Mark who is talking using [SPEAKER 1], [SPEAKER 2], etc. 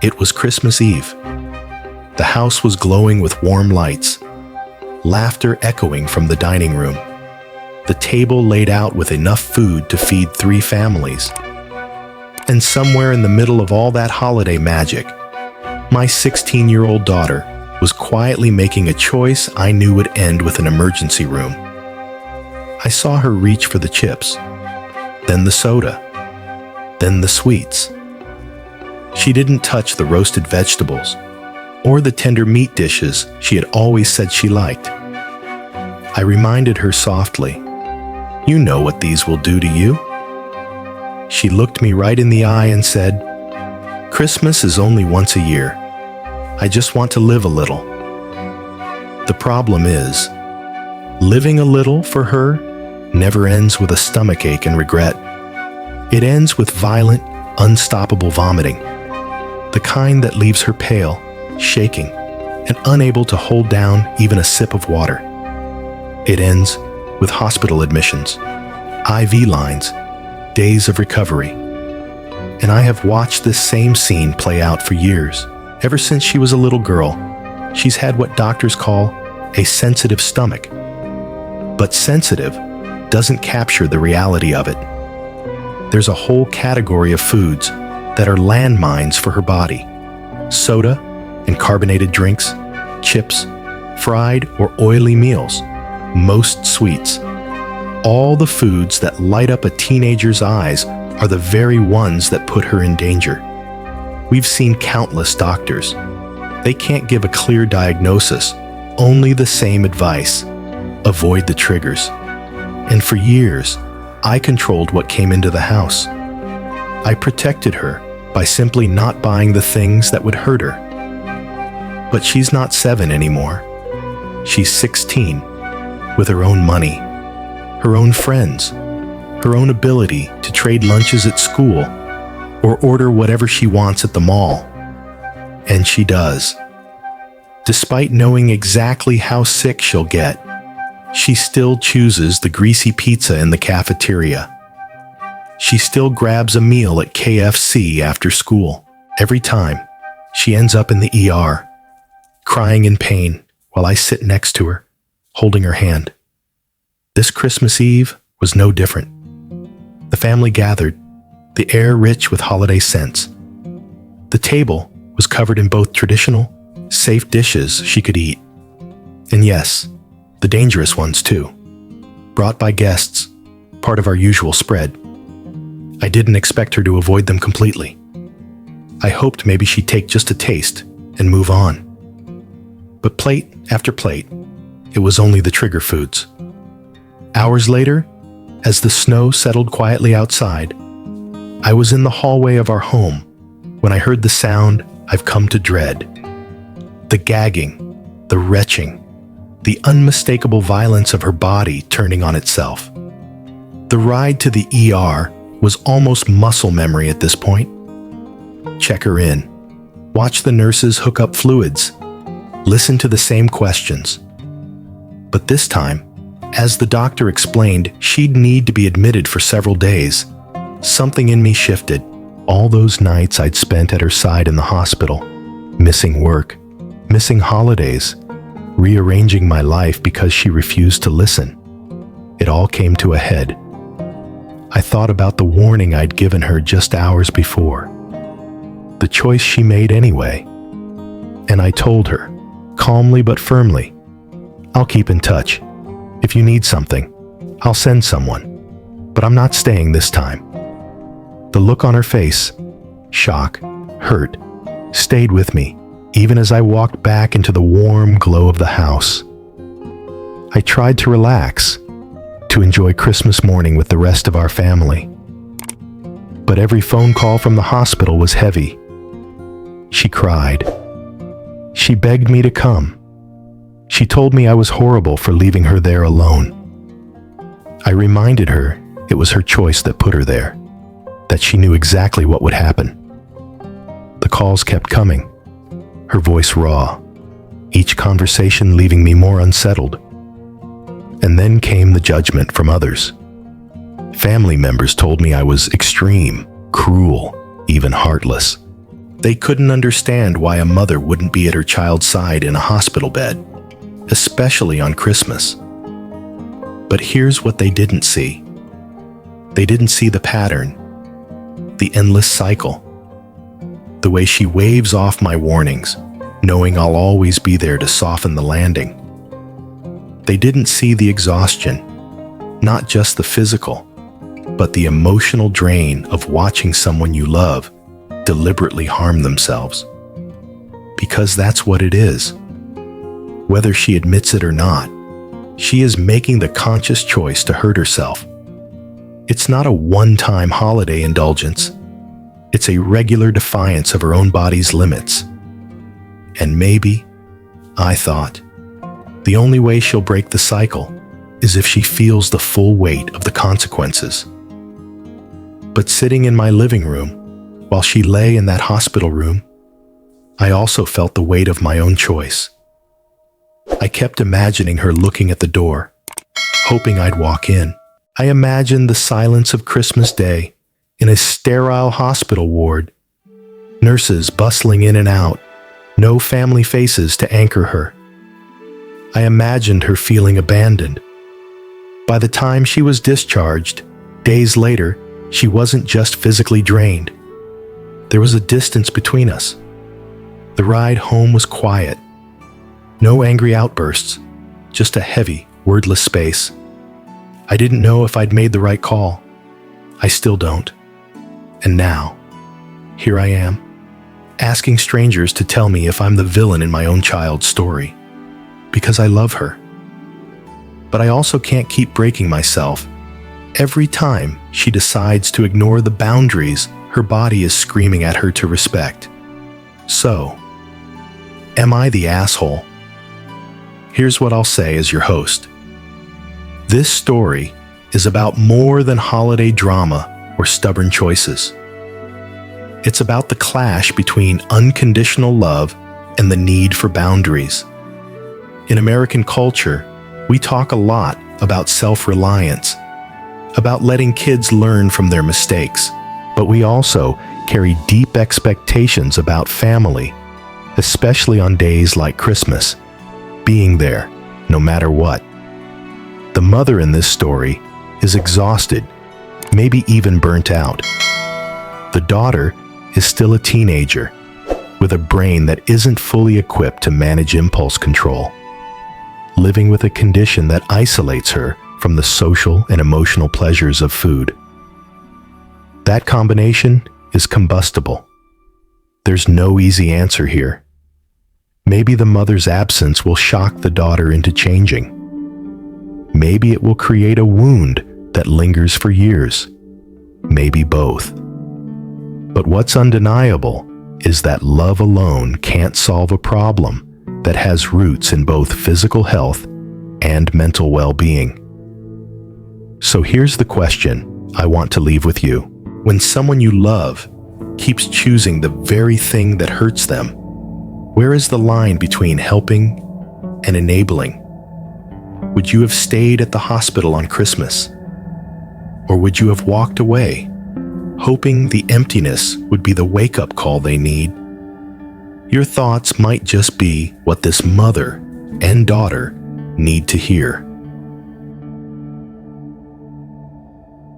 [SPEAKER 1] It was Christmas Eve. The house was glowing with warm lights, laughter echoing from the dining room, the table laid out with enough food to feed 3 families. And somewhere in the middle of all that holiday magic, my 16-year-old daughter was quietly making a choice I knew would end with an emergency room. I saw her reach for the chips, then the soda, then the sweets. She didn't touch the roasted vegetables or the tender meat dishes she had always said she liked. I reminded her softly, "You know what these will do to you." She looked me right in the eye and said, "Christmas is only once a year. I just want to live a little." The problem is, living a little for her never ends with a stomachache and regret. It ends with violent, unstoppable vomiting, the kind that leaves her pale, shaking, and unable to hold down even a sip of water. It ends with hospital admissions, IV lines, days of recovery. And I have watched this same scene play out for years. Ever since she was a little girl, she's had what doctors call a sensitive stomach. But sensitive doesn't capture the reality of it. There's a whole category of foods that are landmines for her body. Soda and carbonated drinks, chips, fried or oily meals, most sweets. All the foods that light up a teenager's eyes are the very ones that put her in danger. We've seen countless doctors. They can't give a clear diagnosis, only the same advice: avoid the triggers. And for years, I controlled what came into the house. I protected her by simply not buying the things that would hurt her. But she's not 7 anymore. She's 16, with her own money, her own friends, her own ability to trade lunches at school or order whatever she wants at the mall. And she does. Despite knowing exactly how sick she'll get, she still chooses the greasy pizza in the cafeteria. She still grabs a meal at KFC after school. Every time, she ends up in the ER, crying in pain while I sit next to her, holding her hand. This Christmas Eve was no different. The family gathered, the air rich with holiday scents. The table was covered in both traditional, safe dishes she could eat. And yes, the dangerous ones too, brought by guests, part of our usual spread. I didn't expect her to avoid them completely. I hoped maybe she'd take just a taste and move on. But plate after plate, it was only the trigger foods. Hours later, as the snow settled quietly outside, I was in the hallway of our home when I heard the sound I've come to dread. The gagging, the retching, the unmistakable violence of her body turning on itself. The ride to the ER was almost muscle memory at this point. Check her in, watch the nurses hook up fluids, listen to the same questions. But this time, as the doctor explained she'd need to be admitted for several days, something in me shifted. All those nights I'd spent at her side in the hospital, missing work, missing holidays, rearranging my life because she refused to listen. It all came to a head. I thought about the warning I'd given her just hours before, the choice she made anyway. And I told her, calmly but firmly, "I'll keep in touch. If you need something, I'll send someone. But I'm not staying this time." The look on her face, shock, hurt, stayed with me, even as I walked back into the warm glow of the house. I tried to relax, to enjoy Christmas morning with the rest of our family. But every phone call from the hospital was heavy. She cried. She begged me to come. She told me I was horrible for leaving her there alone. I reminded her it was her choice that put her there, that she knew exactly what would happen. The calls kept coming, her voice raw, each conversation leaving me more unsettled. And then came the judgment from others. Family members told me I was extreme, cruel, even heartless. They couldn't understand why a mother wouldn't be at her child's side in a hospital bed, especially on Christmas. But here's what they didn't see. They didn't see the pattern, the endless cycle, the way she waves off my warnings, knowing I'll always be there to soften the landing. They didn't see the exhaustion, not just the physical, but the emotional drain of watching someone you love deliberately harm themselves. Because that's what it is. Whether she admits it or not, she is making the conscious choice to hurt herself. It's not a one-time holiday indulgence. It's a regular defiance of her own body's limits. And maybe, I thought, the only way she'll break the cycle is if she feels the full weight of the consequences. But sitting in my living room, while she lay in that hospital room, I also felt the weight of my own choice. I kept imagining her looking at the door, hoping I'd walk in. I imagined the silence of Christmas Day in a sterile hospital ward, nurses bustling in and out, no family faces to anchor her. I imagined her feeling abandoned. By the time she was discharged, days later, she wasn't just physically drained. There was a distance between us. The ride home was quiet. No angry outbursts, just a heavy, wordless space. I didn't know if I'd made the right call. I still don't. And now, here I am, asking strangers to tell me if I'm the villain in my own child's story, because I love her. But I also can't keep breaking myself. Every time she decides to ignore the boundaries her body is screaming at her to respect. So, am I the asshole? Here's what I'll say as your host. This story is about more than holiday drama or stubborn choices. It's about the clash between unconditional love and the need for boundaries. In American culture, we talk a lot about self-reliance, about letting kids learn from their mistakes, but we also carry deep expectations about family, especially on days like Christmas, being there no matter what. The mother in this story is exhausted, maybe even burnt out. The daughter is still a teenager, with a brain that isn't fully equipped to manage impulse control, living with a condition that isolates her from the social and emotional pleasures of food. That combination is combustible. There's no easy answer here. Maybe the mother's absence will shock the daughter into changing. Maybe it will create a wound that lingers for years. Maybe both. But what's undeniable is that love alone can't solve a problem that has roots in both physical health and mental well-being. So here's the question I want to leave with you. When someone you love keeps choosing the very thing that hurts them, where is the line between helping and enabling? Would you have stayed at the hospital on Christmas? Or would you have walked away, hoping the emptiness would be the wake-up call they need? Your thoughts might just be what this mother and daughter need to hear.